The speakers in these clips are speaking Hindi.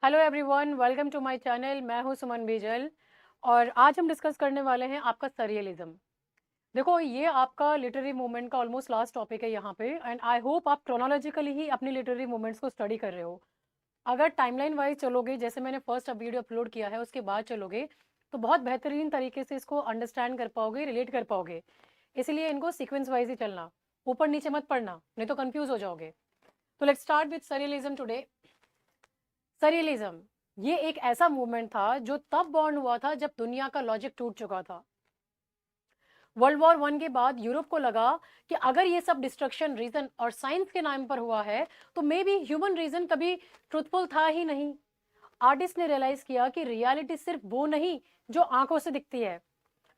Hello everyone, welcome to my channel. मैं हूं सुमन बीजल और आज हम डिस्कस करने वाले हैं आपका सरियलिज्म। देखो, ये आपका लिटरेरी मूवमेंट का ऑलमोस्ट लास्ट टॉपिक है यहाँ पे, एंड आई होप आप क्रोनोलॉजिकली ही अपनी लिटरेरी मूवमेंट्स को स्टडी कर रहे हो। अगर टाइमलाइन वाइज चलोगे, जैसे मैंने फर्स्ट वीडियो अपलोड किया है उसके बाद चलोगे, तो बहुत बेहतरीन तरीके से इसको अंडरस्टैंड कर पाओगे, रिलेट कर पाओगे। इसलिए इनको सीक्वेंस वाइज ही चलना, ऊपर नीचे मत पढ़ना, नहीं तो कंफ्यूज हो जाओगे। तो let's start with surrealism today. Surrealism ये एक ऐसा मूवमेंट था जो तब बॉर्न हुआ था जब दुनिया का लॉजिक टूट चुका था। वर्ल्ड वॉर वन के बाद यूरोप को लगा कि अगर ये सब डिस्ट्रक्शन रीजन और साइंस के नाम पर हुआ है, तो मे बी ह्यूमन रीजन कभी ट्रूथफुल था ही नहीं। आर्टिस्ट ने रियलाइज किया कि रियलिटी सिर्फ वो नहीं जो आंखों से दिखती है।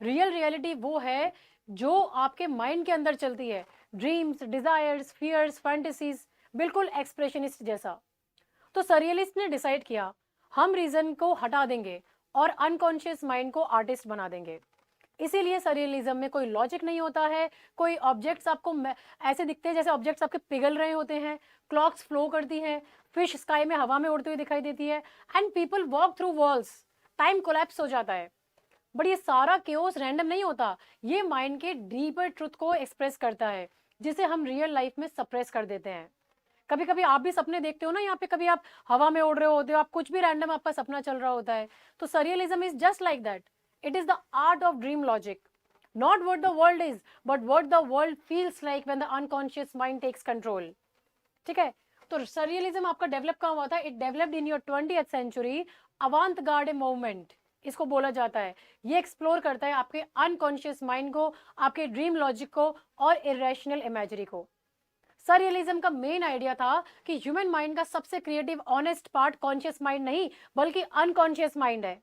रियल रियलिटी वो है जो आपके माइंड के अंदर चलती है। ड्रीम्स, डिजायर्स, फियर्स, फैंटेसीज, बिल्कुल एक्सप्रेशनिस्ट जैसा। तो सरियलिस्ट ने डिसाइड किया, हम रीजन को हटा देंगे और अनकॉन्शियस माइंड को आर्टिस्ट बना देंगे। इसीलिए सरियलिज्म में कोई लॉजिक नहीं होता है। कोई ऑब्जेक्ट्स आपको ऐसे दिखते हैं जैसे ऑब्जेक्ट्स आपके पिघल रहे होते हैं। क्लॉक्स फ्लो करती हैं, फिश स्काई में हवा में उड़ते हुए दिखाई देती है, and people walk through walls. Time collapse हो जाता है। बट ये सारा केओस रैंडम नहीं होता, ये माइंड के डीपर ट्रुथ को एक्सप्रेस करता है, जिसे हम रियल लाइफ में सप्रेस कर देते हैं। कभी कभी आप भी सपने देखते हो ना, यहाँ पे कभी आप हवा में उड़ रहे होते हो, आप कुछ भी रैंडम आपका सपना चल रहा होता है। तो surrealism is just like that. It is the art of dream logic, not what the world is but what the world feels like when the unconscious mind takes control. ठीक है। तो सरियलिज्म आपका डेवलप कहाँ हुआ था? It developed in your 20th century avant garde movement, इसको बोला जाता है। ये एक्सप्लोर करता है आपके अनकॉन्शियस माइंड को, आपके ड्रीम लॉजिक को और इरेशनल इमेजरी को। सरियलिज्म का मेन आइडिया था कि ह्यूमन माइंड का सबसे creative honest part conscious mind नहीं बल्कि अनकॉन्शियस माइंड है।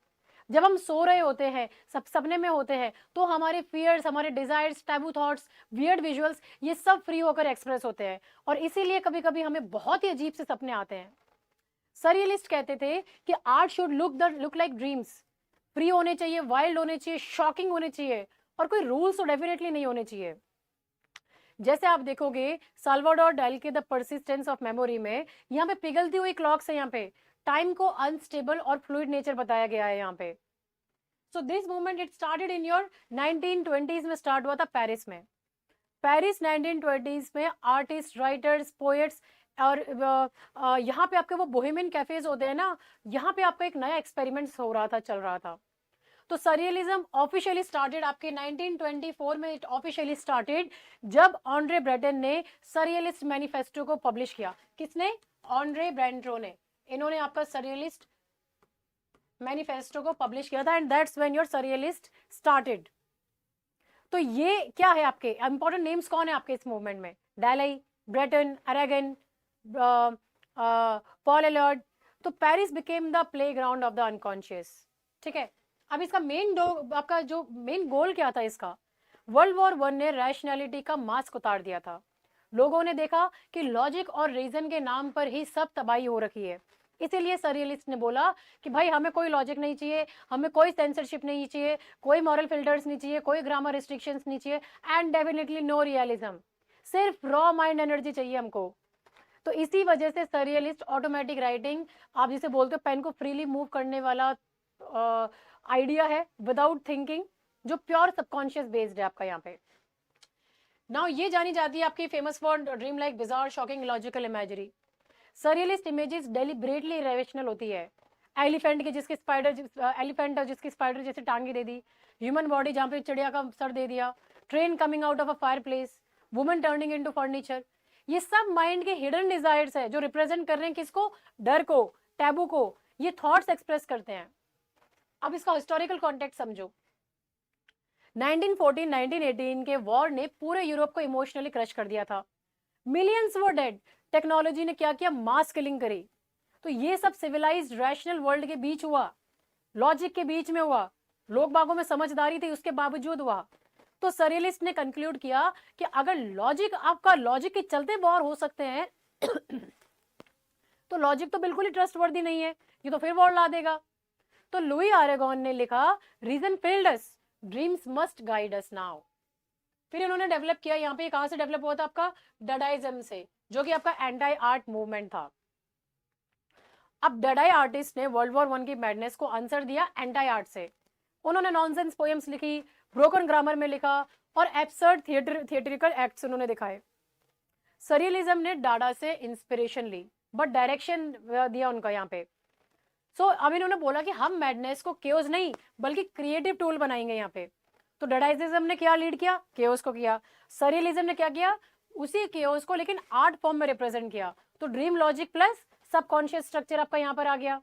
जब हम सो रहे होते हैं, सब सपने में होते हैं, तो हमारे फियर्स, हमारे desires, taboo thoughts, weird visuals, ये सब फ्री होकर एक्सप्रेस होते हैं। और इसीलिए कभी कभी हमें बहुत ही अजीब से सपने आते हैं। सरियलिस्ट कहते थे कि art should look like dreams. Free होने चाहिए, वाइल्ड होने चाहिए, शॉकिंग होने चाहिए, और कोई रूल्स तो डेफिनेटली नहीं होने चाहिए। जैसे आप देखोगे साल्वाडोर डाली के द परसिस्टेंस ऑफ मेमोरी में, यहाँ पे पिघलती हुई क्लॉक्स है। यहाँ पे टाइम को अनस्टेबल और फ्लूइड नेचर बताया गया है यहाँ पे। So this movement it started in your 1920s में, स्टार्ट हुआ था पेरिस में। पेरिस 1920s में आर्टिस्ट, राइटर्स, पोएट्स और यहाँ पे आपके वो बोहेमियन कैफेज होते हैं ना, यहाँ पे आपका एक नया एक्सपेरिमेंट हो रहा था, चल रहा था। तो सरियलिज्म ऑफिशियली स्टार्टेड आपके 1924 में। इट ऑफिशियली स्टार्टेड जब ऑन्ड्रे ब्रेटन ने सरियलिस्ट मैनिफेस्टो को पब्लिश किया। किसने? ऑन्ड्रे ब्रेंट्रो ने। इन्होंने आपका सरियलिस्ट मैनिफेस्टो को पब्लिश किया था, and that's when your surrealist started. तो ये क्या है? आपके इंपॉर्टेंट नेम्स कौन है आपके इस मूवमेंट में? डालाई, ब्रेटन, अरेगन, पॉल एलर्ट। तो Paris became the play ground of the unconscious. ठीक है। अब इसका आपका जो मेन गोल क्या था इसका? वर्ल्ड वॉर वन ने रैशनैलिटी का मास्क उतार दिया था। लोगों ने देखा कि लॉजिक और रीजन के नाम पर ही सब तबाही हो रखी है। इसीलिए सरियलिस्ट ने बोला कि भाई हमें कोई लॉजिक नहीं चाहिए, हमें कोई सेंसरशिप नहीं चाहिए, कोई मॉरल फिल्टर्स नहीं चाहिए, कोई ग्रामर रिस्ट्रिक्शंस नहीं चाहिए, एंड डेफिनेटली नो रियलिज्म। सिर्फ रॉ माइंड एनर्जी चाहिए हमको। तो इसी वजह से सरियलिस्ट ऑटोमेटिक राइटिंग, आप जिसे बोलते हो पेन को फ्रीली मूव करने वाला आइडिया है, विदाउट थिंकिंग, जो प्योर सबकॉन्शियस बेस्ड है आपका यहाँ पे। नाउ ये जानी जाती है आपकी famous for dream like bizarre shocking logical imagery. Surrealist images deliberately irrational होती है। एलिफेंट के जिसके स्पाइडर एलिफेंट जिसकी स्पाइडर जैसे टांगे दे दी, ह्यूमन बॉडी जहाँ पे चिड़िया का सर दे दिया, train coming out of a fire place, woman turning into furniture. ये सब माइंड के हिडन डिजायर्स है जो रिप्रेजेंट कर रहे हैं किसको? डर को, टैबू को। ये थॉट्स एक्सप्रेस करते हैं। अब इसका हिस्टोरिकल कॉन्टेक्स्ट समझो। 1914-1918 के वॉर ने पूरे यूरोप को इमोशनली क्रश कर दिया था। मिलियंस वर डेड। टेक्नोलॉजी ने क्या किया? मास किलिंग करी। तो ये सब सिविलाइज्ड रैशनल वर्ल्ड के बीच हुआ, लॉजिक के बीच में हुआ, लोग बागों में समझदारी थी उसके बावजूद हुआ। तो सरियलिस्ट ने कंक्लूड किया कि अगर लॉजिक, आपका लॉजिक के चलते वॉर हो सकते हैं तो लॉजिक तो बिल्कुल ही ट्रस्टवर्दी नहीं है, ये तो फिर वॉर ला देगा। तो लुई आरेगॉन ने लिखा, reason failed us, dreams must guide us now. फिर इन्होंने डेवलप किया, यहाँ पे कहां से डेवलप हुआ था? आपका डडाइज्म से, जो कि आपका एंटी आर्ट मूवमेंट था। अब डेडाई आर्टिस्ट ने वर्ल्ड वॉर 1 की मैडनेस को आंसर दिया एंटी आर्ट से। उन्होंने नॉनसेंस पोएम्स लिखी, ब्रोकन ग्रामर में लिखा और एब्सर्ड थिएट्रिकल एक्ट्स उन्होंने दिखाए। सरियलिज्म ने डाडा से इंस्पिरेशन ली बट डायरेक्शन दिया उनका यहाँ पे। अब इन्होंने बोला कि हम मैडनेस को केओस नहीं बल्कि क्रिएटिव टूल बनाएंगे यहाँ पे। तो डाडाइज्म ने क्या लीड किया? केओस को किया। सरियलिज्म ने क्या किया? उसी केओस को लेकिन आर्ट फॉर्म में रिप्रेजेंट किया। तो dream logic plus subconscious structure आपका यहाँ पर आ गया।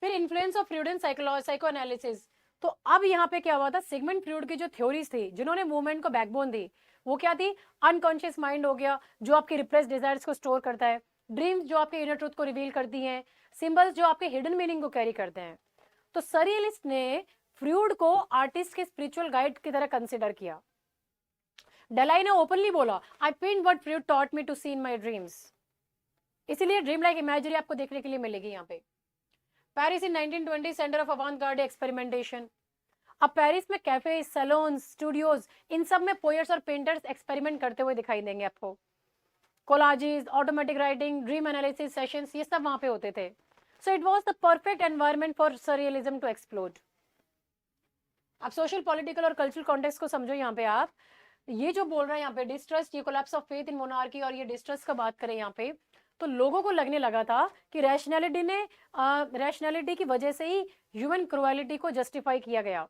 फिर influence of Freud in psychoanalysis. तो अब यहाँ पे क्या हुआ था, सिगमंड फ्रूड की जो थ्योरीज थी जिन्होंने मूवमेंट को बैकबोन दी, वो क्या थी? अनकॉन्शियस माइंड हो गया जो आपकी रिप्रेस डिजायर्स को स्टोर करता है, ड्रीम्स जो आपके इनर ट्रूथ को रिवील करती हैं, सिंबल्स जो आपके हिडन मीनिंग को कैरी करते हैं। तो सरियलिस्ट ने फ्रूड को आर्टिस्ट के स्पिरिचुअल गाइड की तरह कंसिडर किया। डेलाई ने ओपनली बोला, I paint what Freud taught me to see in my dreams. इसीलिए ड्रीम लाइक इमेजरी आपको देखने के लिए मिलेगी यहाँ पे। Paris in 1920 centre of avant garde experimentation. अब पेरिस में कैफे, सैलून, स्टूडियोज, इन सब में पोएट्स और पेंटर्स एक्सपेरिमेंट करते हुए दिखाई देंगे आपको। Collages, automatic writing, dream analysis sessions, ये सब वहां पे होते थे। So it was the perfect environment for surrealism to explode. अब सोशल, पॉलिटिकल और कल्चरल कॉन्टेक्स्ट को समझो यहाँ पे आप। ये जो बोल रहा है यहाँ पे डिस्ट्रस्ट, ये collapse of faith in monarchy और ये डिस्ट्रस्ट का बात करें यहाँ पे, तो लोगों को लगने लगा था कि रैशनैलिटी की वजह से ही ह्यूमन क्रुएलिटी को जस्टिफाई किया गया।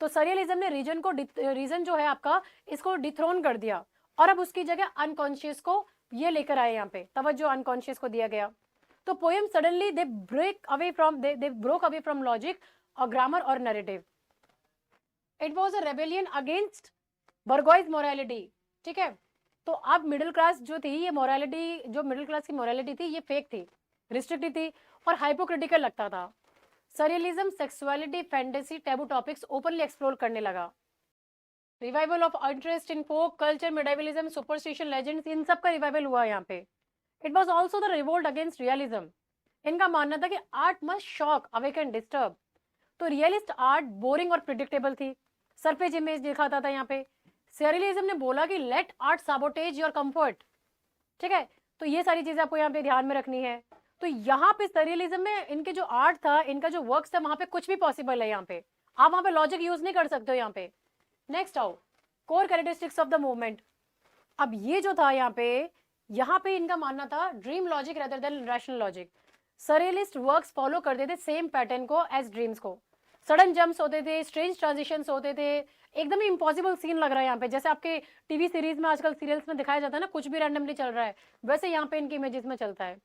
तो सरियलिज्म ने रीजन जो है आपका, इसको डिथ्रोन कर दिया और अब उसकी जगह अनकॉन्शियस को ये लेकर आए, यहाँ पे तवज्जो अनकॉन्शियस को दिया गया। तो poem suddenly they broke away from logic और ग्रामर और narrative. It was a rebellion against bourgeois morality. ठीक है, तो अब मिडिल क्लास जो थी, ये मोरालिटी, जो मिडिल क्लास की मोरालिटी थी, ये फेक थी, रिस्ट्रिक्टिव थी और हाइपोक्रिटिकल लगता था। Surrealism sexuality, fantasy, taboo topics openly explore करने लगा। Revival of interest in folk culture, medievalism, superstition, legends, इन सब का रिवाइवल हुआ यहाँ पे। It was also the revolt against realism. इनका मानना था कि art must shock, awaken, disturb. तो रियलिस्ट आर्ट बोरिंग और प्रिडिक्टेबल थी, सरफेस इमेज दिखाता था यहाँ पे। सरियलिज्म ने बोला कि let art sabotage your comfort. ठीक है, तो ये सारी चीजें आपको यहाँ पे ध्यान में रखनी है। तो यहाँ पे सरियलिज्म में इनके जो आर्ट था, इनका जो वर्क्स था, वहां पे कुछ भी पॉसिबल है। यहाँ पे आप वहां पे लॉजिक यूज नहीं कर सकते हो यहाँ पे। नेक्स्ट आओ, core characteristics of the movement. अब ये जो था यहाँ पे इनका मानना था dream logic rather than rational logic. Surrealist works follow करते थे सेम पैटर्न को एज ड्रीम्स को। सडन जंप्स होते थे, स्ट्रेंज ट्रांजिशंस होते थे, एकदम ही इम्पॉसिबल सीन लग रहा है यहाँ पे, जैसे आपके टीवी सीरीज में आजकल सीरियल्स में दिखाया जाता है ना, कुछ भी रैंडमली चल रहा है, वैसे यहाँ पे इनकी इमेजेस में चलता है।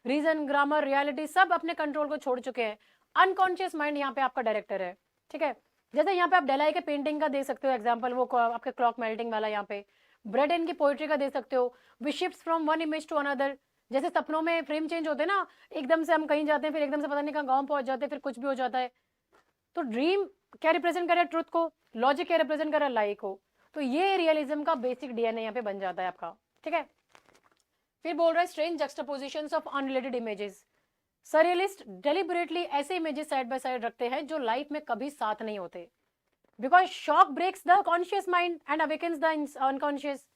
रीजन, ग्रामर, रियलिटी सब अपने कंट्रोल को छोड़ चुके हैं। अनकॉन्शियस माइंड यहाँ पे आपका डायरेक्टर है। ठीक है, जैसे यहाँ पे आप डेलाई के पेंटिंग का दे सकते हो एग्जाम्पल, वो आपके क्लॉक मेल्टिंग वाला। यहाँ पे ब्रेडेन की पोइट्री का दे सकते हो, we shifts from one image to another. जैसे सपनों में फ्रेम चेंज होते हैं ना, एकदम से हम कहीं जाते हैं, फिर एकदम से पता नहीं कहाँ गाँव पहुंच जाते हैं, फिर कुछ भी हो जाता है। तो ड्रीम क्या रिप्रेजेंट कर रहा है? ट्रुथ को। लॉजिक क्या रिप्रेजेंट कर रहा है? लाई को। तो ये रियलिज्म का बेसिक डीएनए यहाँ पे बन जाता है आपका। ठीक है, फिर बोल रहा है strange juxtapositions of unrelated images. Surrealist deliberately ऐसे इमेजेस साइड बाय साइड रखते हैं जो लाइफ में कभी साथ नहीं होते, because shock breaks the conscious mind and awakens the unconscious.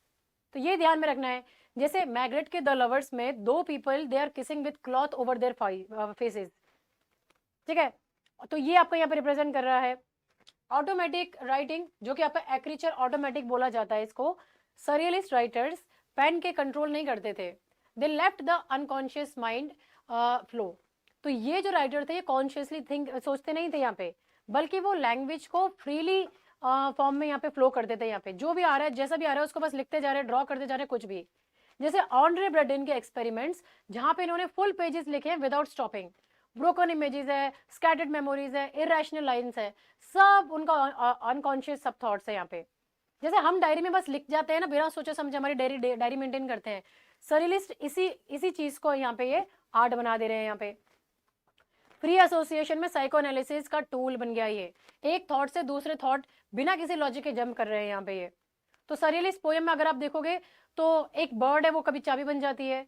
तो ये ध्यान में रखना है। जैसे मैग्रेट के द लवर्स में दो people they are kissing with cloth over their faces. ठीक है, तो ये आपका यहाँ पे रिप्रेजेंट कर रहा है। ऑटोमेटिक राइटिंग, जो कि आपका एक्रीचर ऑटोमेटिक बोला जाता है इसको। सरियलिस्ट राइटर्स पेन के कंट्रोल नहीं करते थे, they left the unconscious mind flow. तो ये जो राइटर थे, ये कॉन्शियसली सोचते नहीं थे यहाँ पे, बल्कि वो लैंग्वेज को फ्रीली फॉर्म में यहाँ पे फ्लो करते थे। यहाँ पे जो भी आ रहा है, जैसा भी आ रहा है, उसको बस लिखते जा रहे हैं, ड्रॉ करते जा रहे हैं, कुछ भी। जैसे ऑन्ड्रे ब्रेडेन के एक्सपेरिमेंट्स, जहाँ पे इन्होंने फुल पेजेस लिखे हैं विदाउट स्टॉपिंग। ब्रोकन इमेजेस है, स्कैटर्ड मेमोरीज है, इरेशनल लाइंस है, सब उनका अनकॉन्शियस सब थॉट्स है यहाँ पे। जैसे हम डायरी में बस लिख जाते हैं ना, बिना सोचे समझे हमारी डायरी मेंटेन करते हैं। सरियलिस्ट इसी चीज को यहाँ पे ये आर्ट बना दे रहे हैं। यहाँ पे फ्री एसोसिएशन में साइको एनालिसिस का टूल बन गया ये। एक थॉट से दूसरे थॉट बिना किसी लॉजिक के जंप कर रहे हैं यहाँ पे ये। तो सरियलिस्ट पोएम में अगर आप देखोगे तो एक बर्ड है, वो कभी चाबी बन जाती है,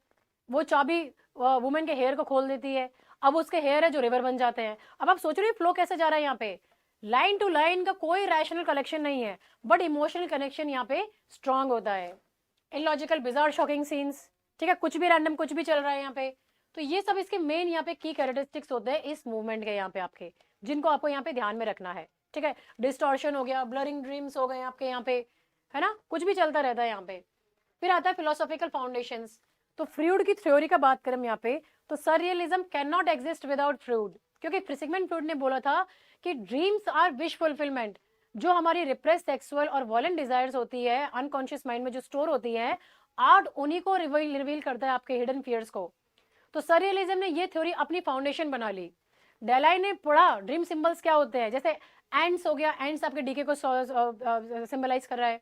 वो चाबी वुमेन के हेयर को खोल देती है, अब उसके हेयर है जो रिवर बन जाते हैं। अब आप सोच रहे हो फ्लो कैसे जा रहा है यहाँ पे। लाइन टू लाइन का कोई रैशनल कलेक्शन नहीं है, बट इमोशनल कनेक्शन यहाँ पे स्ट्रांग होता है। Illogical, bizarre, shocking scenes. ठीक है, कुछ भी रैंडम कुछ भी चल रहा है यहाँ पे। तो ये सब इसके मेन यहाँ पे की कैरेक्टरिस्टिक्स होते हैं इस मूवमेंट के, यहाँ पे आपके, जिनको आपको यहाँ पे ध्यान में रखना है, ठीक है। डिस्टॉर्शन हो गया, ब्लरिंग ड्रीम्स हो गए आपके यहाँ पे, है ना, कुछ भी चलता रहता है यहाँ पे। फिर आता है फिलोसॉफिकल फाउंडेशंस। तो फ्रूड की थ्योरी का बात करें यहाँ पे, तो surrealism can not exist without Freud, क्योंकि सिगमंड फ्रूड ने बोला था कि ड्रीम्स आर विश फुलफिलमेंट। जो हमारी रिप्रेस सेक्सुअल और वॉलेंट डिजायर्स होती है अनकॉन्शियस माइंड में जो स्टोर होती है, आर्ट उन्हीं को रिवील करता है, आपके हिडन फियर्स को। तो सररियलिज्म ने ये थ्योरी अपनी फाउंडेशन बना ली। डेलाई ने पढ़ा ड्रीम सिंबल्स क्या होते हैं, जैसे एंड्स हो गया, एंड्स आपके डीके को सिंबलाइज कर रहा है।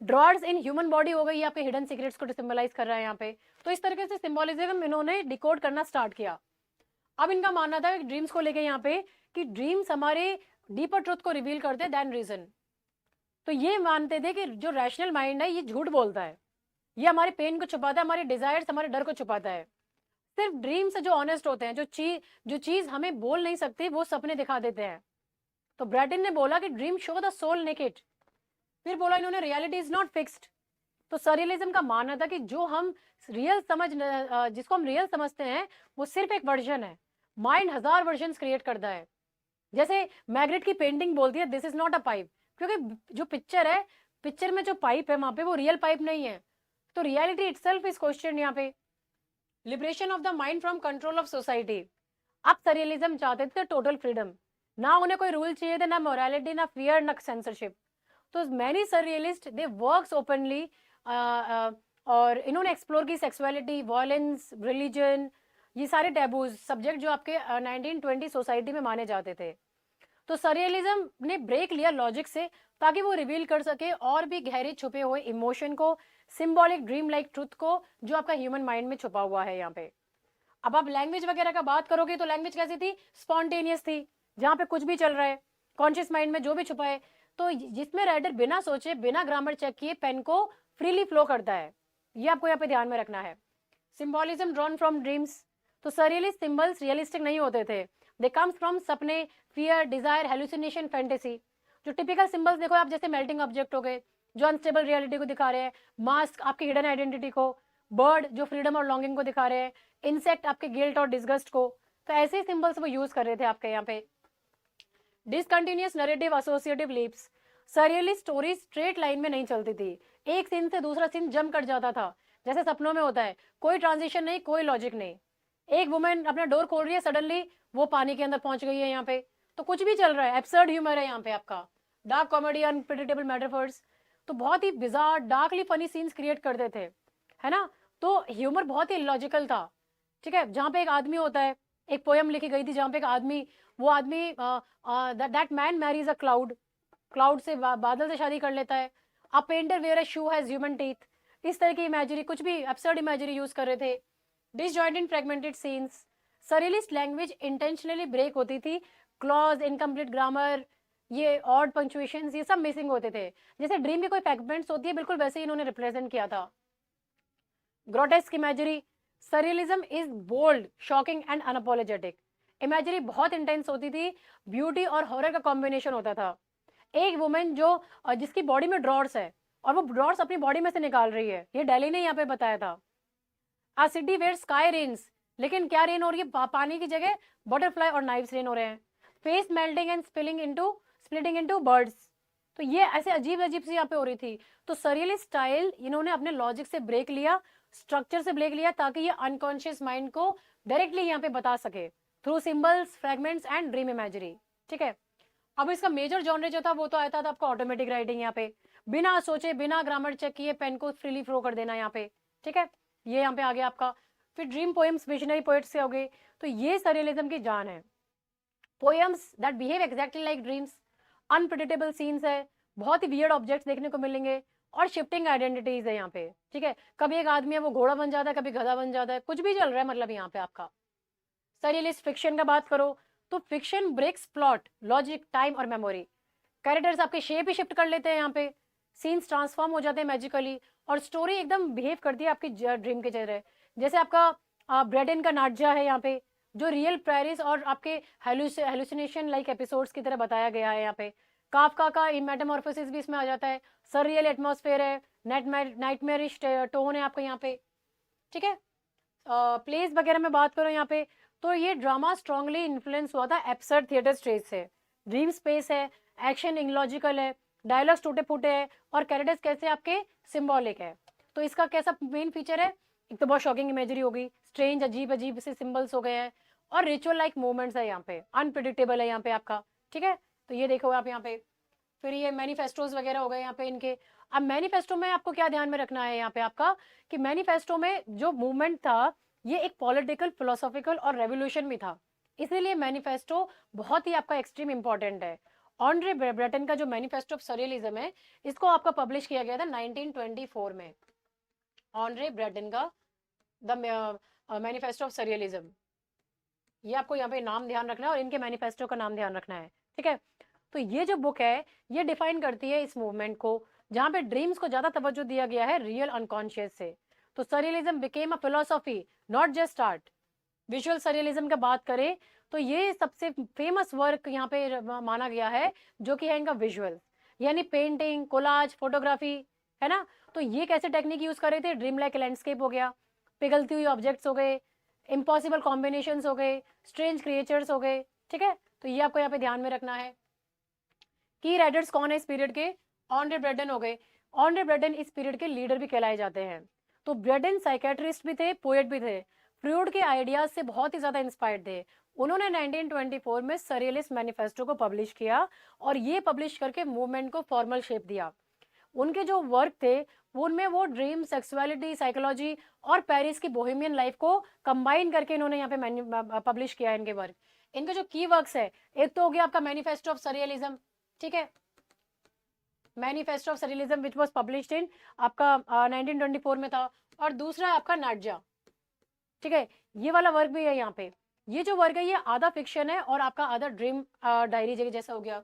ड्रॉर्स इन ह्यूमन बॉडी हो गई, आपके हिडन सीक्रेट्स को सिंबलाइज कर रहा है यहाँ पे। तो इस तरीके से सिंबोलिज्म इन्होंने डिकोड करना स्टार्ट किया। अब इनका मानना था ड्रीम्स को लेके यहाँ पे कि ड्रीम्स हमारे डीपर ट्रुथ को रिवील करते हैं देन रीजन। तो ये मानते थे कि जो रैशनल माइंड है ये झूठ बोलता है, ये हमारे पेन को छुपाता है, हमारे डिजायर्स, हमारे डर को छुपाता है। सिर्फ ड्रीम्स जो ऑनेस्ट होते हैं, जो चीज हमें बोल नहीं सकती वो सपने दिखा देते हैं। तो ब्रैटिन ने बोला कि dream show the soul naked. फिर बोला इन्होंने रियलिटी इज नॉट फिक्स्ड। तो सररियलिज्म का मानना था कि जो हम जिसको हम रियल समझते हैं वो सिर्फ एक वर्जन है, माइंड हजार वर्जन क्रिएट करता है। जैसे मैग्रेट की पेंटिंग बोलती है this is not a pipe, क्योंकि जो पिक्चर है, पिक्चर में जो पाइप है वहां पे वो रियल पाइप नहीं है। तो रियलिटी इटसेल्फ इज क्वेश्चन यहाँ पे। Liberation of the mind from control of society. अब सररियलिज्म चाहते थे टोटल फ्रीडम, ना उन्हें कोई रूल चाहिए थे, ना मोरालिटी, ना फियर, ना सेंसरशिप। तो मैनी सररियलिस्ट दे वर्क्स ओपनली, और इन्होंने एक्सप्लोर की सेक्सुअलिटी, वॉयलेंस, रिलीजन, ये सारे टैबूज सब्जेक्ट जो आपके 1920 सोसाइटी में माने जाते थे। तो सररियलिज्म ने ब्रेक लिया लॉजिक से ताकि वो रिवील कर सके और भी गहरे छुपे हुए इमोशन को, सिंबॉलिक ड्रीम लाइक ट्रुथ को, जो आपका ह्यूमन माइंड में छुपा हुआ है यहाँ पे। अब आप लैंग्वेज वगैरह का बात करोगे तो लैंग्वेज कैसी थी, स्पॉन्टेनियस थी, जहाँ पे कुछ भी चल रहा है, कॉन्शियस माइंड में जो भी छुपा है, तो जिसमें राइटर बिना सोचे, बिना ग्रामर चेक किए पेन को फ्रीली फ्लो करता है, ये आपको यहाँ पे ध्यान में रखना है। Symbolism drawn from dreams. तो सररियलिस्ट सिंबल्स रियलिस्टिक नहीं होते थे, दे कम्स फ्रॉम सपने, फियर, डिजायर, हेलुसिनेशन, फैंटेसी। जो टिपिकल सिंबल्स देखो आप, जैसे मेल्टिंग ऑब्जेक्ट हो गए जो अनस्टेबल रियलिटी को दिखा रहे हैं, मास्क आपकी हिडन आइडेंटिटी को, बर्ड जो फ्रीडम और लॉन्गिंग को दिखा रहे हैं, इंसेक्ट आपके गिल्ट और डिसगस्ट को। तो ऐसे सिंबल्स वो यूज कर रहे थे आपके यहाँ पे। Discontinuous narrative associative leaps. Surrealist story straight line में नहीं चलती थी, एक सीन से दूसरा सीन जंप कर जाता था, जैसे सपनों में होता है, कोई ट्रांजिशन नहीं, कोई लॉजिक नहीं। एक वुमेन अपना डोर खोल रही है, सडनली वो पानी के अंदर पहुंच गई है यहाँ पे, तो कुछ भी चल रहा है, एब्सर्ड ह्यूमर है यहाँ पे आपका, डार्क कॉमेडी, अनप्रेडिक्टेबल मेटाफर्स। तो बहुत ही bizarre darkly funny scenes create करते थे, है ना। तो ह्यूमर बहुत ही इलॉजिकल था, ठीक है। जहाँ पे एक आदमी होता है, एक पोयम लिखी गई थी जहाँ पे एक आदमी, वो आदमी that man marries a cloud, cloud से बादल से शादी कर लेता है। A painter wear a shoe has human teeth. इस तरह की इमेजरी, कुछ भी एब्सर्ड इमेजरी यूज कर रहे थे। Disjointed fragmented scenes. Surrealist language intentionally break होती थी, क्लॉज, इनकम्प्लीट ग्रामर, ये ऑड पंक्चुएशंस, ये सब मिसिंग होते थे। जैसे ड्रीम की कोई फ्रेगमेंट्स होती है, बिल्कुल वैसे ही इन्होंने रिप्रेजेंट किया था। Grotesque imagery. Surrealism is bold, shocking and unapologetic. Imagery बहुत इंटेंस होती थी, ब्यूटी और हॉरर का कॉम्बिनेशन होता था। एक वुमेन जो जिसकी बॉडी में ड्रॉर्स है और वो ड्रॉर्स अपनी बॉडी में से निकाल रही है, ये डेली ने यहाँ पे बताया था। आ सिटी वेयर स्काई रेन्स, लेकिन क्या रेन हो रही है, पानी की जगह बटरफ्लाई और नाइव्स रेन हो रहे हैं। Face melting and splitting into birds. तो ये ऐसे अजीब अजीब सी यहाँ पे हो रही थी। तो सररियलिस्ट स्टाइल इन्होंने अपने लॉजिक से ब्रेक लिया, स्ट्रक्चर से ब्रेक लिया, ताकि ये अनकॉन्शियस माइंड को डायरेक्टली यहाँ पे बता सके through symbols, fragments and dream imagery, ठीक है। अब इसका मेजर जॉनर जो था वो तो आता था आपका ऑटोमेटिक राइटिंग, यहाँ पे बिना सोचे, बिना ग्रामर चेक किए पेन को फ्रीली फ्लो कर देना यहाँ पे, ठीक है। ये यहाँ पे आ गया आपका। फिर ड्रीम पोएम्स, विजनरी पोएट्स से हो गए। तो ये सररियलिज्म की जान है। Poems that behave exactly like dreams, unpredictable scenes है, बहुत ही वियर्ड ऑब्जेक्ट्स देखने को मिलेंगे, और शिफ्टिंग आइडेंटिटीज है यहाँ पे, ठीक है। कभी एक आदमी है वो घोड़ा बन जाता है, कभी गधा बन जाता है, कुछ भी चल रहा है मतलब यहाँ पे आपका। सररियलिस्ट फिक्शन का बात करो तो fiction breaks plot, logic, time और मेमोरी। कैरेक्टर्स आपके शेप ही शिफ्ट कर लेते हैं यहाँ पे, सीन्स ट्रांसफॉर्म हो जाते हैं मैजिकली, और स्टोरी एकदम बिहेव करती है आपकी ड्रीम के जरिए। जैसे आपका ब्रेडन का नाटजा है यहाँ पे, जो रियल प्रेरिस और आपके हेलुसिनेशन लाइक एपिसोड्स की तरह बताया गया है यहाँ पे। काफका का मेटामॉर्फोसिस भी इसमें आ जाता है, सररियल एटमॉस्फेयर है, नाइटमेरिश टोन है आपका यहाँ पे, ठीक है। प्लेस वगैरह में बात करो यहाँ पे, तो ये ड्रामा स्ट्रांगली इन्फ्लुएंस हुआ था एब्सर्ड थिएटर स्टेज से। ड्रीम स्पेस है, एक्शन इलॉजिकल है, डायलॉग्स टूटे फूटे है, और कैरेक्टर्स कैसे आपके सिंबॉलिक है। तो इसका कैसा मेन फीचर है, एक तो बहुत शॉकिंग इमेजरी होगी, स्ट्रेंज अजीब अजीब से सिंबल्स हो गए हैं, और रिचुअल लाइक मूवमेंट्स है यहाँ पे, अनप्रिडिक्टेबल है यहाँ पे आपका। ठीक है, तो ये देखो आप यहाँ पे। फिर ये मैनिफेस्टोज वगैरह हो गए यहाँ पे इनके। अब मैनिफेस्टो में आपको क्या ध्यान में रखना है यहाँ पे आपका, कि मैनिफेस्टो में जो मूवमेंट था ये एक पॉलिटिकल, फिलोसॉफिकल और रेवोल्यूशन भी था, इसीलिए मैनिफेस्टो बहुत ही आपका एक्सट्रीम इंपॉर्टेंट है। ऑन्ड्रे ब्रेटन का जो मैनिफेस्टो ऑफ सरियलिज्म है, इसको आपका पब्लिश किया गया था 1924 में। ऑन्ड्रे ब्रेटन का द मैनिफेस्टो ऑफ सरियलिज्म, ये आपको यहाँ पे नाम ध्यान रखना है और इनके मैनिफेस्टो का नाम ध्यान रखना है। ठीक है, तो ये जो बुक है ये डिफाइन करती है इस मूवमेंट को, जहाँ पे ड्रीम्स को ज्यादा तवज्जो दिया गया है रियल अनकॉन्शियस से। तो surrealism became a philosophy not just art. Visual surrealism का बात करें तो ये सबसे फेमस वर्क यहाँ पे माना गया है, जो कि है इनका विजुअल, यानी पेंटिंग, कोलाज, फोटोग्राफी, है ना। तो ये कैसे टेक्निक यूज कर रहे थे, ड्रीम लाइक लैंडस्केप हो गया, पिघलती हुई ऑब्जेक्ट्स हो गए, इम्पॉसिबल कॉम्बिनेशंस हो गए, स्ट्रेंज क्रिएचर्स हो गए। ठीक है, तो ये आपको यहाँ पे ध्यान में रखना है। की राइटर्स कौन है इस पीरियड के, ऑन्ड्रे ब्रेडन हो गए। ऑन्ड्रे ब्रेडन इस पीरियड के लीडर भी कहलाए जाते हैं। तो ब्रेडन साइकेट्रिस्ट भी थे, पोएट भी थे, फ्रूड के आइडियाज से बहुत ही ज्यादा इंस्पायर्ड थे। उन्होंने 1924 में सरियलिस्ट मैनिफेस्टो को पब्लिश किया, और ये पब्लिश करके मूवमेंट को फॉर्मल शेप दिया। उनके जो वर्क थे उनमें वो ड्रीम, सेक्सुअलिटी, साइकोलॉजी और पेरिस की बोहेमियन लाइफ को कंबाइन करके इन्होंने यहाँ पे पब्लिश किया है इनके वर्क। इनके जो की वर्क्स है, एक तो हो गया आपका मैनिफेस्टो ऑफ सरियलिज्म। ठीक है, manifesto of surrealism which was published in आपका 1924 में था, और दूसरा है आपका नाटजा। ठीक है, ये वाला वर्क भी है यहाँ पे। ये जो वर्क है ये आधा फिक्शन है और आपका आधा ड्रीम डायरी जैसा हो गया।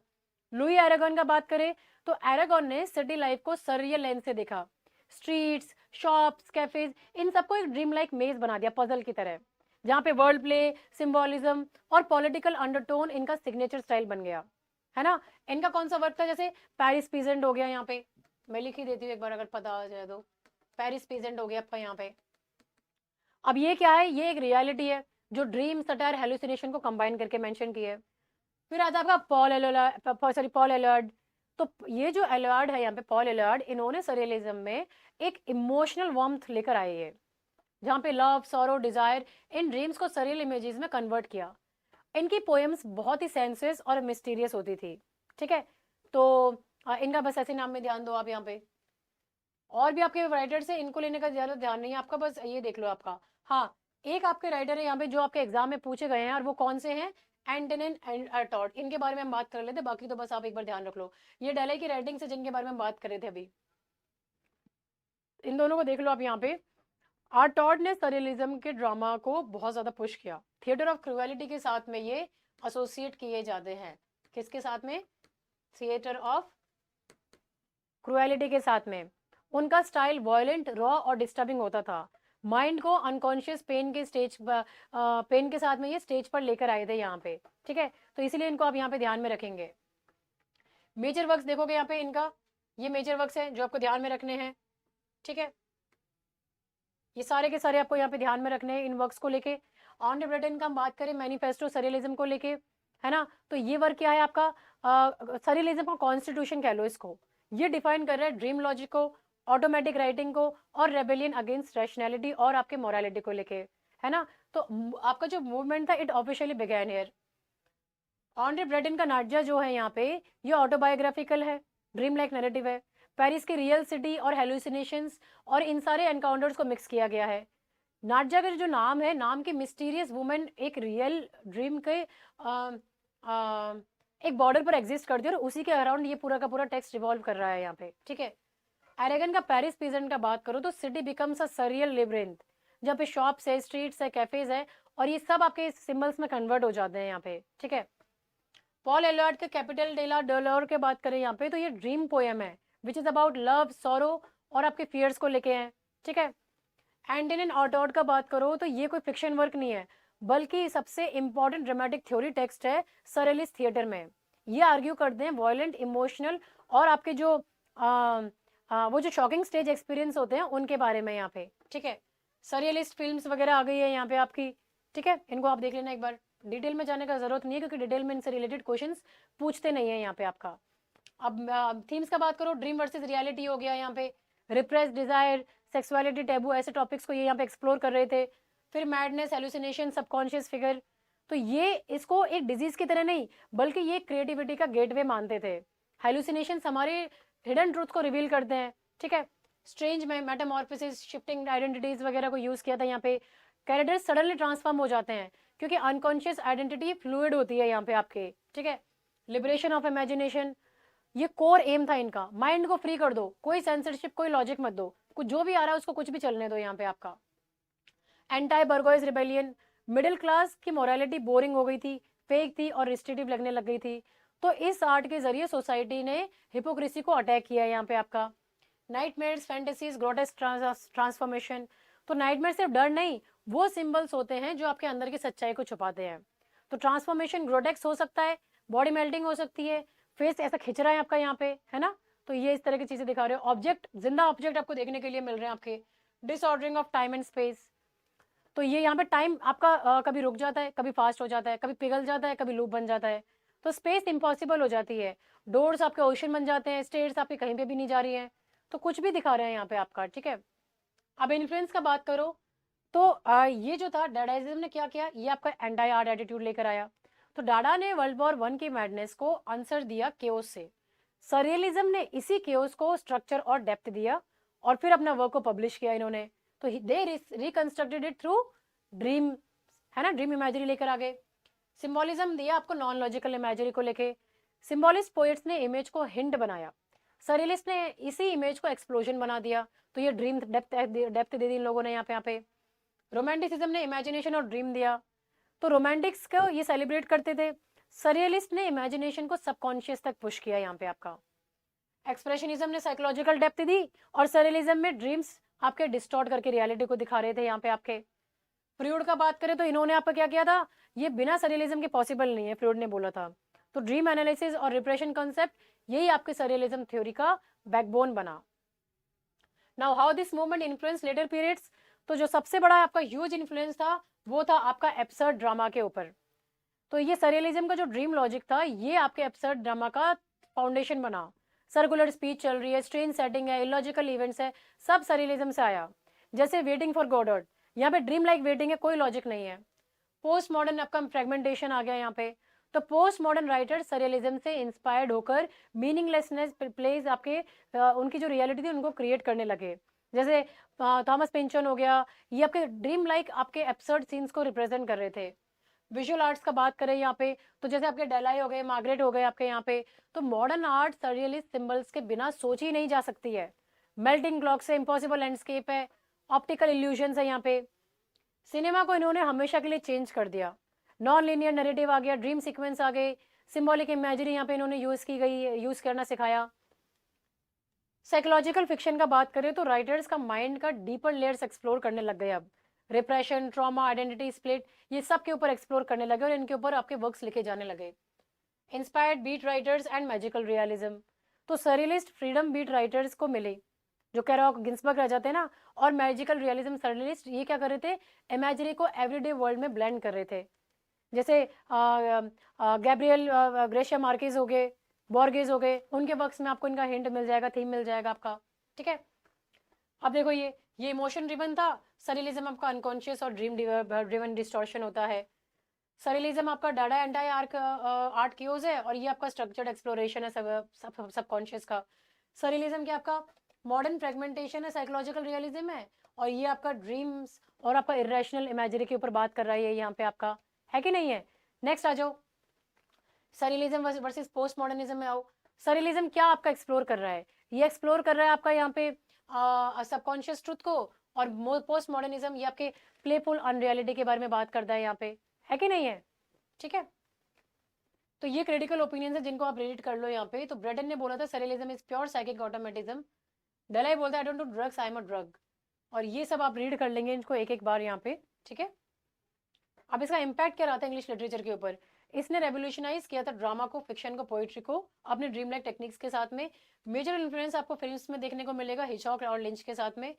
लुई एरागन का बात करें तो एरागन ने सिटी लाइफ को सरियल लेंस से देखा, स्ट्रीट्स, शॉप्स, कैफेज, इन सबको एक ड्रीम लाइक मेज बना दिया, पजल की तरह, जहाँ पे वर्ल्ड प्ले, सिंबोलिज्म और पॉलिटिकल अंडरटोन इनका सिग्नेचर स्टाइल बन गया, है ना। इनका कौन सा वर्क था, जैसे पेरिस पीजेंट हो गया, यहाँ पे मैं लिख ही देती हूँ एक बार अगर पता आ जाए तो। पेरिस पीजेंट हो गया आपका यहाँ पे। अब ये क्या है, ये एक रियलिटी है जो ड्रीम, सटायर, हेलुसिनेशन को कंबाइन करके मेंशन की है। फिर आता है आपका पॉल एलर्ड। तो ये जो एलर्ड है यहाँ पे, पॉल एलर्ड, इन्होंने सरियलिज्म में एक इमोशनल वार्मथ लेकर आए हैं, जहाँ पे love, sorrow, desire, in dreams को सरियल इमेजेस में कन्वर्ट किया। इनकी पोएम्स बहुत ही सेंसियस और मिस्टीरियस होती थी। ठीक है, तो इनका बस ऐसे नाम में ध्यान दो आप यहाँ पे। और भी आपके राइटर्स है, इनको लेने का ज्यादा ध्यान नहीं है आपका, बस ये देख लो आपका। हाँ, एक आपके राइटर है यहाँ पे जो आपके एग्जाम में पूछे गए हैं, और वो कौन से हैं, एंटोनिन एंड अर्टॉड। इनके बारे में हम बात कर लेते, बाकी तो बस आप एक बार ध्यान रख लो। ये डेले की राइटिंग से जिनके बारे में हम बात कर रहे थे अभी, इन दोनों को देख लो आप यहाँ पे। आर्टॉड ने सरियलिज्म के ड्रामा को बहुत ज्यादा पुश किया। थिएटर ऑफ क्रुएलिटी के साथ में ये एसोसिएट किए जाते हैं। किसके साथ में, थिएटर ऑफ क्रुएलिटी के साथ में। उनका स्टाइल वॉयलेंट, रॉ और डिस्टर्बिंग होता था। माइंड को अनकॉन्शियस पेन के पेन के साथ में ये स्टेज पर लेकर आए थे यहाँ पे। ठीक है, तो इसीलिए इनको आप यहाँ पे ध्यान में रखेंगे। मेजर वर्क्स देखोगे यहाँ पे इनका, ये मेजर वर्क्स है जो आपको ध्यान में रखने हैं। ठीक है, ये सारे के सारे आपको यहाँ पे ध्यान में रखने हैं इन वर्क्स को लेके। ऑन ब्रिटेन का हम बात करें, मैनिफेस्टो सरियलिज्म को लेके, है ना। तो ये वर्क क्या है आपका, सरियलिज्म का कॉन्स्टिट्यूशन कह लो इसको। ये डिफाइन कर रहा है ड्रीम लॉजिक को, ऑटोमेटिक राइटिंग को, और रेबेलियन अगेंस्ट रैशनैलिटी और आपके मोरालिटी को लेके, है ना। तो आपका जो मूवमेंट था it officially began here. On Britain का नाटजा जो है यहाँ पे, ये ऑटोबायोग्राफिकल है, ड्रीम लाइक नैरेटिव है। पेरिस की रियल सिटी और हेलुसिनेशंस और इन सारे एनकाउंटर्स को मिक्स किया गया है। नाटजा का जो नाम है, नाम की मिस्टीरियस वुमेन एक रियल ड्रीम के एक बॉर्डर पर एग्जिस्ट करती है, और उसी के अराउंड ये पूरा का पूरा टेक्स्ट रिवॉल्व कर रहा है यहाँ पे। ठीक है, एरेगन का पेरिस पीजेंट का बात करो तो सिटी बिकम्स अ सरियल लिब्रिंथ, जहाँ पे शॉप्स है, स्ट्रीट्स है, कैफेज है, और ये सब आपके सिंबल्स में कन्वर्ट हो जाते हैं यहाँ पे। ठीक है, पॉल एलर्ट के कैपिटल डेला डोलोर के बात करें यहाँ पे, तो ये ड्रीम पोएम है which is about love, sorrow और आपके फियर्स को लेके हैं। ठीक है, एंटोनिन ऑर्टोड का बात करो तो ये कोई फिक्शन वर्क नहीं है, बल्कि सबसे इंपॉर्टेंट ड्रामेटिक थ्योरी टेक्स्ट है सरियलिस्ट थिएटर में। ये आर्ग्यू करते हैं वायलेंट, इमोशनल और आपके जो वो जो शॉकिंग स्टेज एक्सपीरियंस होते हैं उनके बारे में यहाँ पे। ठीक है, सरियलिस्ट फिल्म्स वगैरह आ गई है यहाँ पे आपकी, ठीक है, इनको आप देख लेना एक बार, डिटेल में जाने का जरूरत नहीं है क्योंकि डिटेल में इनसे रिलेटेड क्वेश्चंस पूछते नहीं है यहाँ पे आपका। अब थीम्स का बात करो, ड्रीम वर्सेस रियलिटी हो गया यहाँ पे, रिप्रेस डिजायर, सेक्सुअलिटी, टैबू, ऐसे टॉपिक्स को ये यहाँ पे एक्सप्लोर कर रहे थे। फिर मैडनेस, हेलुसिनेशन, सबकॉन्शियस फिगर, तो ये इसको एक डिजीज की तरह नहीं बल्कि ये क्रिएटिविटी का गेटवे मानते थे। हेलुसिनेशन हमारे हिडन ट्रूथ को रिवील करते हैं, ठीक है। स्ट्रेंज में मेटामॉर्फोसिस, शिफ्टिंग आइडेंटिटीज वगैरह को यूज किया था यहाँ पे। कैरेक्टर्स सडनली ट्रांसफॉर्म हो जाते हैं क्योंकि अनकॉन्शियस आइडेंटिटी फ्लूइड होती है यहाँ पे आपके, ठीक है। लिबरेशन ऑफ इमेजिनेशन, ये कोर एम था इनका, माइंड को फ्री कर दो, कोई सेंसरशिप, कोई लॉजिक मत दो, कुछ जो भी आ रहा है उसको कुछ भी चलने दो यहाँ पे आपका। एंटाई बर्गोइज रिबेलियन, मिडिल क्लास की मोरालिटी बोरिंग हो गई थी, फेक थी और रिस्ट्रिक्टिव लगने लग गई थी, तो इस आर्ट के जरिए सोसाइटी ने हिपोक्रेसी को अटैक किया यहाँ पे आपका। नाइटमेयर्स, फैंटेसीज, ग्रोटेस्क ट्रांसफॉर्मेशन, तो नाइटमेयर सिर्फ डर नहीं, वो सिंबल्स होते हैं जो आपके अंदर की सच्चाई को छुपाते हैं। तो ट्रांसफॉर्मेशन ग्रोटेक्स हो सकता है, बॉडी मेल्टिंग हो सकती है, फेस ऐसा खिंच रहा है आपका यहाँ पे, है ना, तो ये इस तरह की चीजें दिखा रहे हो। ऑब्जेक्ट, जिंदा ऑब्जेक्ट आपको देखने के लिए मिल रहे हैं आपके। डिसऑर्डरिंग ऑफ टाइम एंड स्पेस, तो ये यहाँ पे टाइम आपका कभी रुक जाता है, कभी फास्ट हो जाता है, कभी पिघल जाता है, कभी लूप बन जाता है, तो स्पेस इम्पॉसिबल हो जाती है। डोर्स आपके ओशन बन जाते हैं, स्टेयर्स आपके कहीं पे भी नहीं जा रही हैं, तो कुछ भी दिखा रहे हैं यहाँ पे आपका, ठीक है। अब इन्फ्लुएंस का बात करो तो ये जो था डाडाइज्म ने क्या किया, ये आपका एंटी आर्ट एटीट्यूड लेकर आया। तो डाडा ने वर्ल्ड वॉर 1 की मैडनेस को आंसर दिया केओस से। सरियलिज्म ने इसी केओस को स्ट्रक्चर और डेप्थ दिया और फिर अपना वर्क को पब्लिश किया इन्होंने। तो दे रिकंस्ट्रक्टेड इट थ्रू ड्रीम, है ना, ड्रीम इमेजरी लेकर आ गए। सिंबोलिज्म दिया आपको नॉन लॉजिकल इमेजरी को लेके। सिंबॉलिस्ट पोएट्स ने इमेज को हिंट बनाया, सरियलिस्ट ने इसी इमेज को एक्सप्लोजन बना दिया, तो ये ड्रीम डेप्थ दे दी इन लोगों ने यहाँ पे। रोमांटिसिज्म ने इमेजिनेशन और ड्रीम दिया, तो रोमांटिक्स को ये सेलिब्रेट करते थे, सरियलिस्ट ने इमेजिनेशन को सबकॉन्शियस तक पुश किया यहाँ पे आपका। एक्सप्रेशनिज्म ने साइकोलॉजिकल डेप्थ दी और सरियलिज्म में ड्रीम्स आपके डिस्टॉर्ट करके रियलिटी को दिखा रहे थे यहाँ पे आपके। फ्रूड का बात करें तो इन्होंने आपका क्या किया था, ये बिना सरियलिज्म के पॉसिबल नहीं है, फ्रूड ने बोला था। तो ड्रीम एनालिसिस और रिप्रेशन कॉन्सेप्ट यही आपके सरियलिज्म थ्योरी का बैकबोन बना। Now how this movement influence later periods, तो जो सबसे बड़ा आपका ह्यूज इन्फ्लुएंस था वो था आपका एब्सर्ड ड्रामा के ऊपर। तो ये सरियलिज्म का जो ड्रीम लॉजिक था ये आपके एब्सर्ड ड्रामा का फाउंडेशन बना। सर्कुलर स्पीच चल रही है, स्ट्रेंज सेटिंग है, इलॉजिकल इवेंट्स है, सब सरियलिज्म से आया। जैसे वेटिंग फॉर गॉडॉट, यहाँ पे ड्रीम लाइक वेटिंग है, कोई लॉजिक नहीं है। पोस्ट मॉडर्न आपका फ्रेगमेंटेशन आ गया यहाँ पे। तो पोस्ट मॉडर्न राइटर सरियलिज्म से इंस्पायर्ड होकर मीनिंगलेसनेस प्लेस आपके उनकी जो रियलिटी थी उनको क्रिएट करने लगे। जैसे थॉमस पिंचन हो गया, ये आपके ड्रीम लाइक आपके एब्सर्ड सीन्स को रिप्रेजेंट कर रहे थे। विजुअल आर्ट्स का बात करें यहाँ पे तो जैसे आपके डेलाई हो गए, मार्गरेट हो गए आपके यहाँ पे, तो मॉडर्न आर्ट सरियलिस्ट सिंबल्स के बिना सोची नहीं जा सकती है। मेल्टिंग क्लॉक से इम्पॉसिबल लैंडस्केप है, ऑप्टिकल इल्यूजन है यहाँ पे। सिनेमा को इन्होंने हमेशा के लिए चेंज कर दिया, नॉन लीनियर नैरेटिव आ गया, ड्रीम सीक्वेंस आ गए, सिंबॉलिक इमेजरी यहाँ पे इन्होंने यूज की गई, यूज करना सिखाया। साइकोलॉजिकल फिक्शन का बात करें तो राइटर्स का माइंड का डीपर लेयर्स एक्सप्लोर करने लग गए। अब रिप्रेशन, ट्रॉमा, आइडेंटिटी स्प्लिट, ये सब के ऊपर एक्सप्लोर करने लगे और इनके ऊपर आपके वर्क्स लिखे जाने लगे। Inspired beat writers and magical realism, तो सरियलिस्ट फ्रीडम बीट राइटर्स को मिले जो कैरॉक, गिन्सबर्ग रह जाते हैं ना, और मैजिकल रियलिज्म सरियलिस्ट ये क्या कर रहे थे, इमेजरी को एवरीडे वर्ल्ड में ब्लेंड कर रहे थे। जैसे गैब्रियल ग्रेशिया मार्केज हो गए, बॉर्गेज हो गए, उनके वर्क्स में आपको इनका हिंट मिल जाएगा, थीम मिल जाएगा आपका, ठीक है। अब देखो ये इमोशन ड्रिवन था, सरियलिज्म आपका अनकॉन्शियस और ड्रीम ड्रिवन डिस्टॉर्शन होता है। सरियलिज्म आपका डाडा एंटाई आर्क आर्ट क्यूज है और ये आपका स्ट्रक्चर्ड एक्सप्लोरेशन है सबकॉन्शियस का। सरियलिज्म क्या आपका मॉडर्न फ्रेगमेंटेशन है, साइकोलॉजिकल रियलिज्म है, और ये आपका ड्रीम्स और आपका इरेशनल इमेजरी के ऊपर बात कर रहा है यहाँ पे आपका, है कि नहीं है। नेक्स्ट आ जाओ, सरियलिज्म वर्सेस पोस्ट मॉडर्निज्म में आओ। सरियलिज्म क्या आपका एक्सप्लोर कर रहा है, ये एक्सप्लोर कर रहा है आपका यहाँ पे सबकॉन्शियस ट्रुथ को, और पोस्ट मॉडर्निज्म ये आपके प्लेफुल अनरियलिटी के बारे में बात करता है यहाँ पे, है कि नहीं है, ठीक है। तो ये क्रिटिकल ओपिनियन है जिनको आप रीड कर लो यहाँ पे। तो ब्रेडन ने बोला था सरियलिज्म इज प्योर साइकिक ऑटोमेटिज्म, डलाई बोलता है I don't do drugs, I am a drug, और ये सब आप रीड कर लेंगे इनको एक एक बार यहाँ पे, ठीक है। अब इसका इम्पैक्ट क्या रहा था इंग्लिश लिटरेचर के ऊपर, इसने रेवोल्यूशनाइज किया था ड्रामा को, फिक्शन को, पोइट्री को अपने ड्रीम लाइक टेक्निक्स के साथ में। मेजर इन्फ्लुएंस आपको फिल्म्स में देखने को मिलेगा हिचॉक और लिंच के साथ में।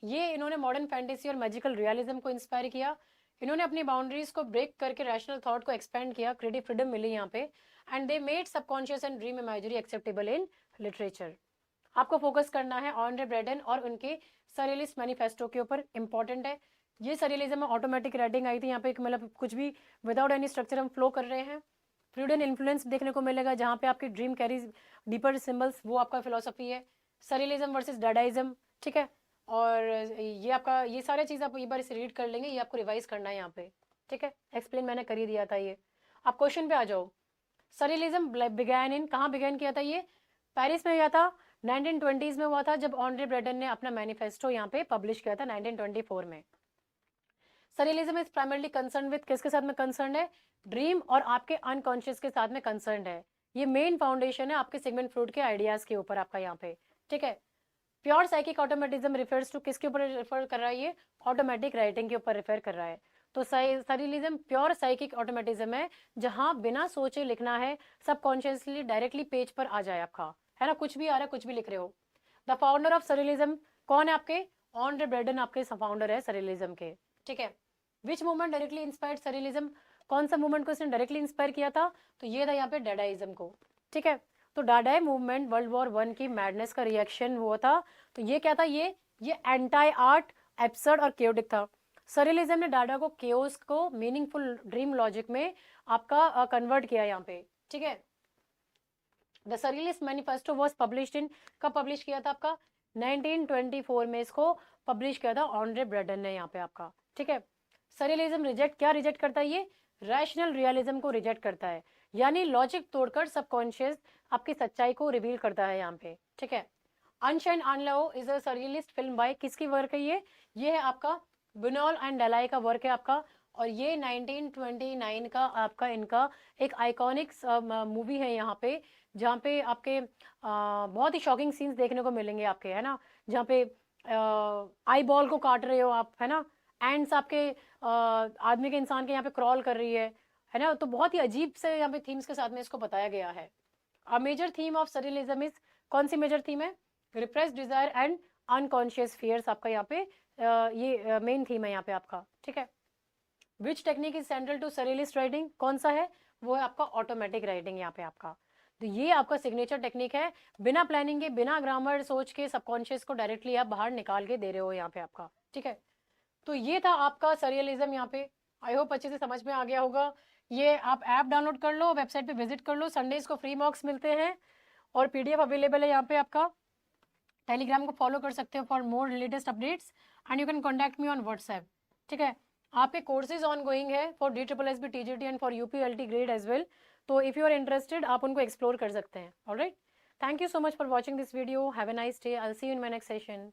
ये इन्होंने मॉडर्न फैंटेसी और मैजिकल रियलिज्म को इंस्पायर किया। इन्होंने अपनी बाउंड्रीज को ब्रेक करके रैशनल थॉट को एक्सपेंड किया, क्रिएटिव फ्रीडम मिली यहाँ पे, and they made subconscious and dream imagery acceptable in literature. आपको फोकस करना है ऑनरे ब्रेडन और उनके सरियलिस्ट मैनिफेस्टो के ऊपर, इंपॉर्टेंट है। ये सरियलिज्म में ऑटोमेटिक राइटिंग आई थी यहाँ पे, मतलब कुछ भी विदाउट एनी स्ट्रक्चर हम फ्लो कर रहे हैं। फ्लूइड इन्फ्लुएंस देखने को मिलेगा जहाँ पे आपकी ड्रीम कैरीज डीपर सिंबल्स, वो आपका फिलोसफी है। सरियलिज्म वर्सेस डाडाइज्म, ठीक है। और ये आपका, ये सारे चीज़ आप एक बार इसे रीड कर लेंगे, ये आपको रिवाइज करना है यहाँ पे, ठीक है। एक्सप्लेन मैंने कर ही दिया था ये। आप क्वेश्चन पे आ जाओ। सरियलिज्म बिगैन इन, कहाँ बिगैन किया था ये? पेरिस में हुआ था, 1920s में हुआ था, जब ऑनरे ब्रेडन ने अपना मैनिफेस्टो यहाँ पे पब्लिश किया था 1924 में। Surrealism is primarily concern with, किसके साथ में कंसर्न है? ड्रीम और आपके अनकॉन्शियस के साथ में कंसर्न है। ये मेन फाउंडेशन है आपके सिगमंड फ्रूड के आइडियाज के ऊपर आपका यहाँ पे, ठीक है। प्योर साइकिक ऑटोमेटिज्म रिफर्स टू, किसके ऊपर रेफर कर रहा है ये? ऑटोमेटिक राइटिंग के ऊपर रेफर कर रहा है। तो सरियलिज्म प्योर साइकिक ऑटोमेटिज्म है, जहां बिना सोचे लिखना है, सबकॉन्शियसली डायरेक्टली पेज पर आ जाए आपका, है ना, कुछ भी आ रहा है, कुछ भी लिख रहे हो। द फाउंडर ऑफ सरियलिज्म कौन है आपके? ऑनरे ब्रेडन आपके फाउंडर है सरियलिज्म के, ठीक है। विच मूवमेंट डायरेक्टली इंस्पायर्ड सरियलिज्म, कौन सा मूवमेंट को इसने डायरेक्टली इंस्पायर किया था? तो ये था यहाँ पे डाडाइज्म को, ठीक है। तो डाडाई मूवमेंट वर्ल्ड वॉर 1 की मैडनेस का रिएक्शन हुआ था। तो ये क्या था? ये एंटी आर्ट, एब्सर्ड और केओटिक था। सरियलिज्म ने डाडा को केओस को मीनिंगफुल ड्रीम लॉजिक में आपका कन्वर्ट किया यहाँ पे, ठीक है। The surrealist manifesto was published in, कब पब्लिश किया था आपका? 1924 में इसको पब्लिश किया था ऑनरे ब्रेडन ने यहाँ पे आपका, ठीक है। सरियलिज्म रिजेक्ट, क्या रिजेक्ट करता है ये? रैशनल रियलिज्म को रिजेक्ट करता है, यानी लॉजिक तोड़कर सबकॉन्शियस आपकी सच्चाई को रिवील करता है यहाँ पे, ठीक है। अनशाइन आनलाओ इज अ सरियलिस्ट फिल्म बाय, किसकी वर्क है ये है आपका बुनॉल एंड डलाई का वर्क है आपका। और ये 1929 का आपका इनका एक आइकॉनिक मूवी है यहाँ पे, जहाँ पे आपके बहुत ही शॉकिंग सीन्स देखने को मिलेंगे आपके, है ना, जहाँ पे आई बॉल को काट रहे हो आप, है ना, एंड्स आपके आदमी के, इंसान के यहाँ पे क्रॉल कर रही है ना। तो बहुत ही अजीब से यहाँ पे थीम्स के साथ में इसको बताया गया है। A major theme of surrealism is, कौन सी मेजर थीम है? Repress desire and unconscious fears आपका यहाँ पे ये मेन थीम है यहाँ पे आपका, ठीक है। Which technique is central to surrealist writing, कौन सा है? वो है आपका ऑटोमेटिक राइटिंग यहाँ पे आपका। तो ये आपका सिग्नेचर टेक्निक है, बिना प्लानिंग के, बिना ग्रामर सोच के सबकॉन्शियस को डायरेक्टली आप बाहर निकाल के दे रहे हो यहाँ पे आपका, ठीक है। तो ये था आपका सरियलिज्म यहाँ पे। आई होप अच्छे से समझ में आ गया होगा। ये आप ऐप डाउनलोड कर लो, वेबसाइट पे विजिट कर लो, संडेज को फ्री मॉक्स मिलते हैं और पीडीएफ अवेलेबल है यहाँ पे आपका। टेलीग्राम को फॉलो कर सकते हो for more latest updates, and you can contact me on WhatsApp, ठीक है। आपके कोर्सेज ऑन गोइंग है for DSSB TGT and for UPLT grade as well. तो इफ़ यू आर इंटरेस्टेड आप उनको एक्सप्लोर कर सकते हैं। Alright, thank you so much for watching this video, have a nice day, I will see you in my next session.